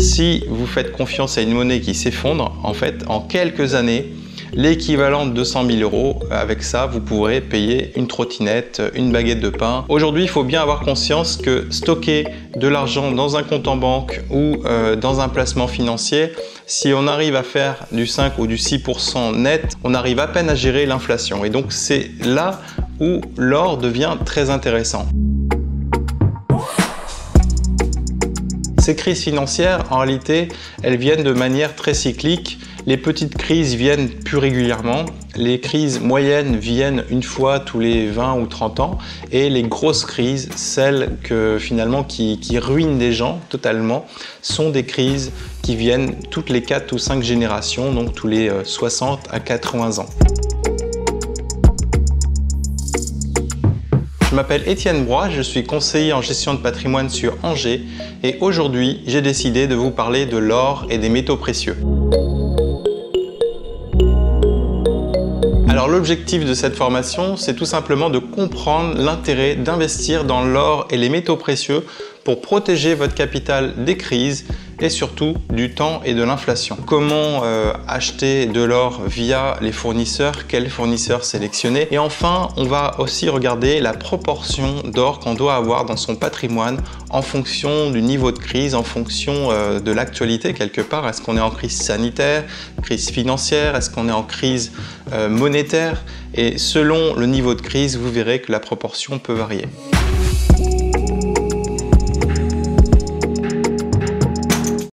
Si vous faites confiance à une monnaie qui s'effondre, en fait, en quelques années, l'équivalent de 200 000 €, avec ça, vous pourrez payer une trottinette, une baguette de pain. Aujourd'hui, il faut bien avoir conscience que stocker de l'argent dans un compte en banque ou dans un placement financier, si on arrive à faire du 5 ou du 6% net, on arrive à peine à gérer l'inflation. Et donc, c'est là où l'or devient très intéressant. Ces crises financières, en réalité, elles viennent de manière très cyclique. Les petites crises viennent plus régulièrement, les crises moyennes viennent une fois tous les 20 ou 30 ans et les grosses crises, celles qui ruinent des gens totalement, sont des crises qui viennent toutes les 4 ou 5 générations, donc tous les 60 à 80 ans. Je m'appelle Étienne Broye, je suis conseiller en gestion de patrimoine sur Angers et aujourd'hui j'ai décidé de vous parler de l'or et des métaux précieux. Alors l'objectif de cette formation, c'est tout simplement de comprendre l'intérêt d'investir dans l'or et les métaux précieux pour protéger votre capital des crises et surtout du temps et de l'inflation. Comment acheter de l'or via les fournisseurs, quels fournisseurs sélectionner. Et enfin, on va aussi regarder la proportion d'or qu'on doit avoir dans son patrimoine en fonction du niveau de crise, en fonction de l'actualité quelque part. Est-ce qu'on est en crise sanitaire, crise financière, est-ce qu'on est en crise monétaire? Et selon le niveau de crise, vous verrez que la proportion peut varier.